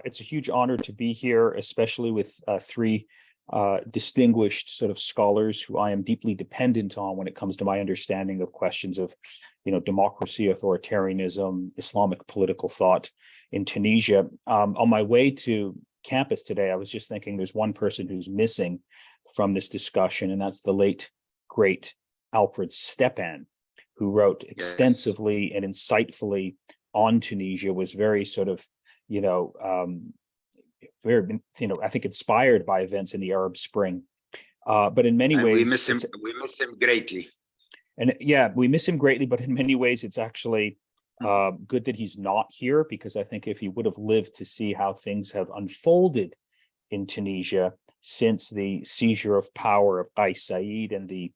It's a huge honor to be here, especially with three distinguished sort of scholars who I am deeply dependent on when it comes to my understanding of questions of, democracy, authoritarianism, Islamic political thought in Tunisia. On my way to campus today, I was just thinking there's one person who's missing from this discussion, and that's the late, great Alfred Stepan, who wrote extensively and insightfully on Tunisia, was very sort of, very, I think inspired by events in the Arab Spring. But in many ways, we miss him greatly. And yeah, we miss him greatly, but in many ways, it's actually good that he's not here, because I think if he would have lived to see how things have unfolded in Tunisia since the seizure of power of Qais Said and the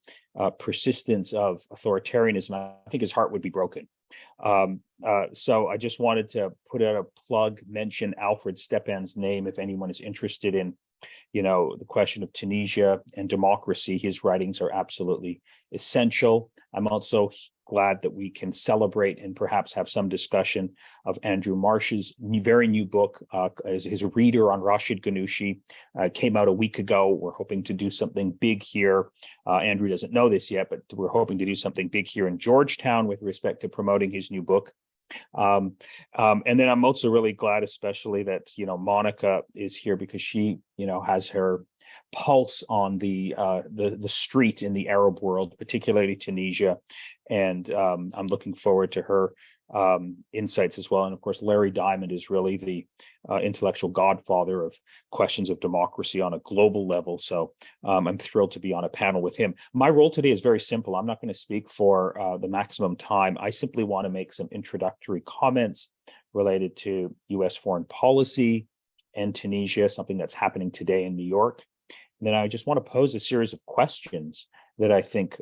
persistence of authoritarianism, I think his heart would be broken. So I just wanted to put out a plug, mention Alfred Stepan's name if anyone is interested in, the question of Tunisia and democracy. His writings are absolutely essential. I'm also glad that we can celebrate and perhaps have some discussion of Andrew Marsh's very new book. His reader on Rached Ghannouchi came out a week ago. We're hoping to do something big here. Andrew doesn't know this yet, but we're hoping to do something big here in Georgetown with respect to promoting his new book. And then I'm also really glad, especially that, Monica is here, because she, has her pulse on the street in the Arab world, particularly Tunisia. And I'm looking forward to her insights as well. And of course, Larry Diamond is really the intellectual godfather of questions of democracy on a global level. So I'm thrilled to be on a panel with him. My role today is very simple. I'm not going to speak for the maximum time. I simply want to make some introductory comments related to U.S. foreign policy and Tunisia, something that's happening today in New York. And then I just want to pose a series of questions that I think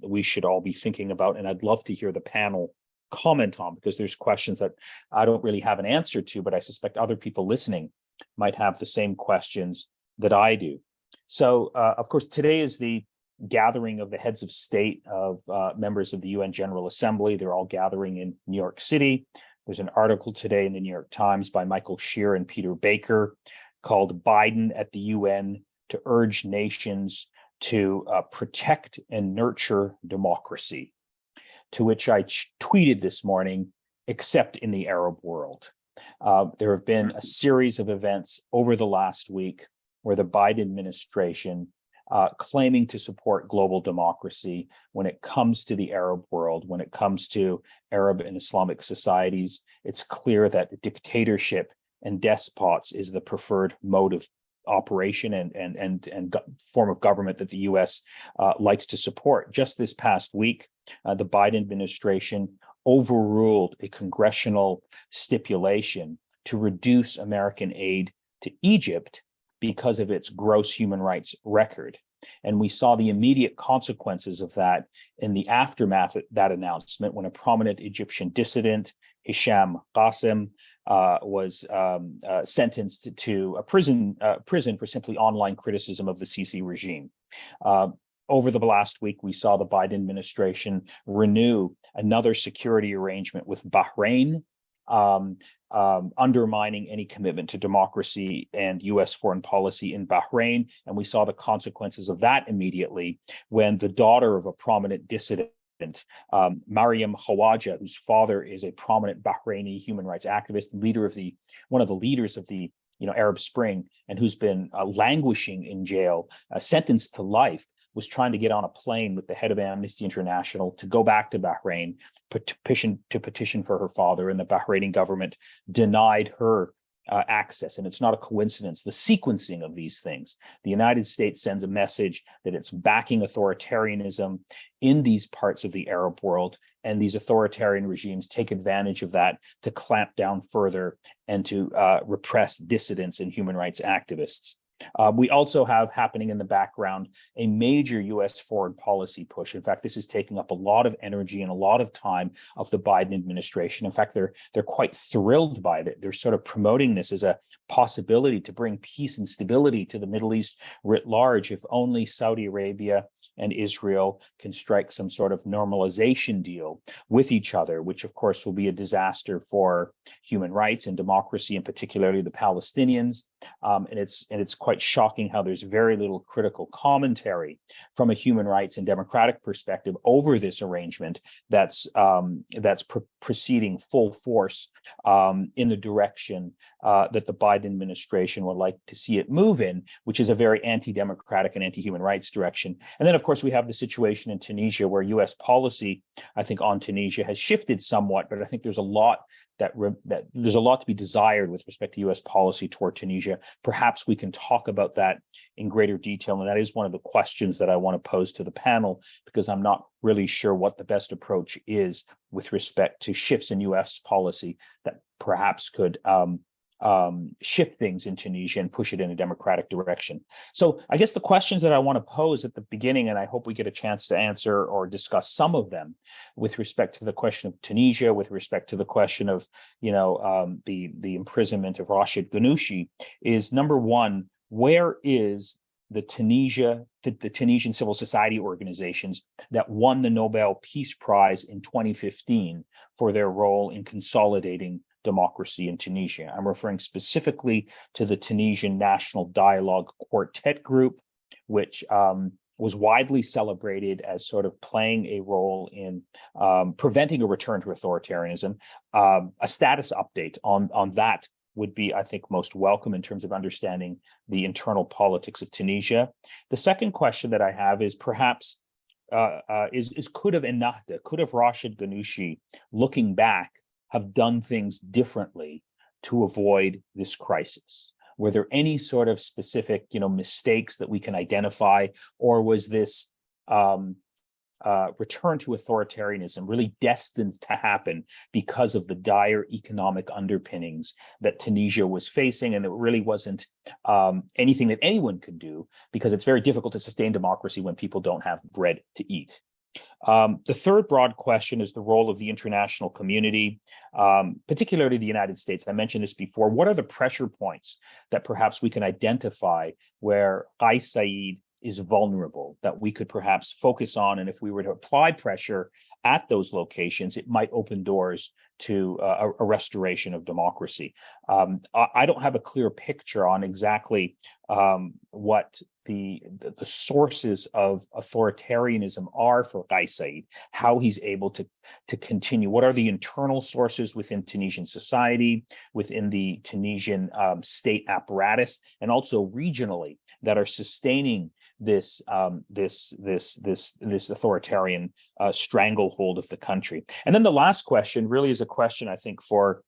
we should all be thinking about. And I'd love to hear the panel comment on, because there's questions that I don't really have an answer to, but I suspect other people listening might have the same questions that I do. So, of course, today is the gathering of the heads of state of members of the UN General Assembly. They're all gathering in New York City. There's an article today in the New York Times by Michael Shear and Peter Baker called "Biden at the UN to Urge Nations to Protect and Nurture Democracy," to which I tweeted this morning, "Except in the Arab world." There have been a series of events over the last week where the Biden administration claiming to support global democracy when it comes to the Arab world, when it comes to Arab and Islamic societies. It's clear that dictatorship and despots is the preferred mode of operation and form of government that the U.S. Likes to support. Just this past week, the Biden administration overruled a congressional stipulation to reduce American aid to Egypt because of its gross human rights record. And we saw the immediate consequences of that in the aftermath of that announcement, when a prominent Egyptian dissident, Hisham Qasem, was sentenced to a prison for simply online criticism of the Sisi regime. Over the last week, we saw the Biden administration renew another security arrangement with Bahrain, undermining any commitment to democracy and U.S. foreign policy in Bahrain. And we saw the consequences of that immediately when the daughter of a prominent dissident, Mariam Khawaja, whose father is a prominent Bahraini human rights activist, one of the leaders of the Arab Spring, and who's been languishing in jail, sentenced to life, was trying to get on a plane with the head of Amnesty International to go back to Bahrain, petition for her father, and the Bahraini government denied her access. And it's not a coincidence, the sequencing of these things. The United States sends a message that it's backing authoritarianism in these parts of the Arab world, and these authoritarian regimes take advantage of that to clamp down further and to repress dissidents and human rights activists. We also have happening in the background a major U.S. foreign policy push. In fact, this is taking up a lot of energy and a lot of time of the Biden administration. In fact, they're quite thrilled by it. They're sort of promoting this as a possibility to bring peace and stability to the Middle East writ large, if only Saudi Arabia and Israel can strike some sort of normalization deal with each other, which of course will be a disaster for human rights and democracy, and particularly the Palestinians. And it's quite shocking how there's very little critical commentary from a human rights and democratic perspective over this arrangement that's proceeding full force in the direction that the Biden administration would like to see it move in, which is a very anti-democratic and anti-human rights direction. And then, of course, we have the situation in Tunisia where U.S. policy, I think, on Tunisia has shifted somewhat, but I think there's a lot there's a lot to be desired with respect to U.S. policy toward Tunisia. Perhaps we can talk about that in greater detail, and that is one of the questions that I want to pose to the panel, because I'm not really sure what the best approach is with respect to shifts in U.S. policy that perhaps could shift things in Tunisia and push it in a democratic direction. So I guess the questions that I want to pose at the beginning, and I hope we get a chance to answer or discuss some of them with respect to the question of Tunisia, with respect to the question of, the imprisonment of Rached Ghannouchi, is number one, where is the Tunisian civil society organizations that won the Nobel Peace Prize in 2015 for their role in consolidating democracy in Tunisia? I'm referring specifically to the Tunisian National Dialogue Quartet Group, which was widely celebrated as sort of playing a role in preventing a return to authoritarianism. A status update on that would be, I think, most welcome in terms of understanding the internal politics of Tunisia. The second question that I have is perhaps could have Rached Ghannouchi, looking back, have done things differently to avoid this crisis? Were there any sort of specific, mistakes that we can identify, or was this return to authoritarianism really destined to happen because of the dire economic underpinnings that Tunisia was facing, and it really wasn't anything that anyone could do, because it's very difficult to sustain democracy when people don't have bread to eat? The third broad question is the role of the international community, particularly the United States. I mentioned this before. What are the pressure points that perhaps we can identify where Qais Said is vulnerable, that we could perhaps focus on? And if we were to apply pressure at those locations, it might open doors to a restoration of democracy. I don't have a clear picture on exactly what the sources of authoritarianism are for Qais Said, how he's able to continue. What are the internal sources within Tunisian society, within the Tunisian state apparatus, and also regionally, that are sustaining this authoritarian stranglehold of the country? And then the last question really is a question, I think, for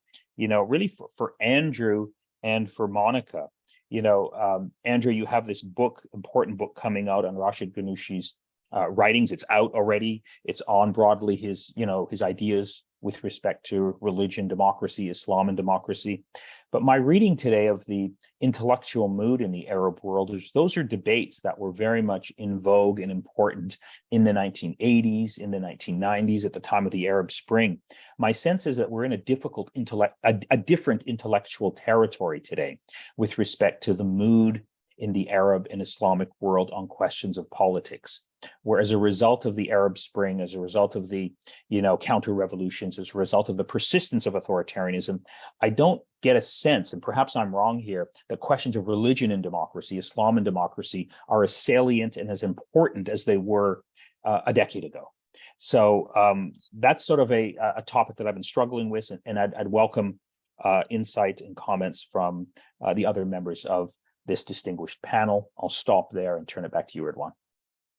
for Andrew and for Monica. Andrew, you have this important book coming out on Rached Ghannouchi's writings. It's out already. It's on broadly his ideas with respect to religion, democracy, Islam, and democracy. But my reading today of the intellectual mood in the Arab world is those are debates that were very much in vogue and important in the 1980s, in the 1990s, at the time of the Arab Spring. My sense is that we're in a different intellectual territory today with respect to the mood in the Arab and Islamic world on questions of politics, where as a result of the Arab Spring, as a result of the counter-revolutions, as a result of the persistence of authoritarianism, I don't get a sense, and perhaps I'm wrong here, that questions of religion and democracy, Islam and democracy, are as salient and as important as they were a decade ago. So that's sort of a topic that I've been struggling with, and I'd welcome insight and comments from the other members of this distinguished panel. I'll stop there and turn it back to you, Ridwan.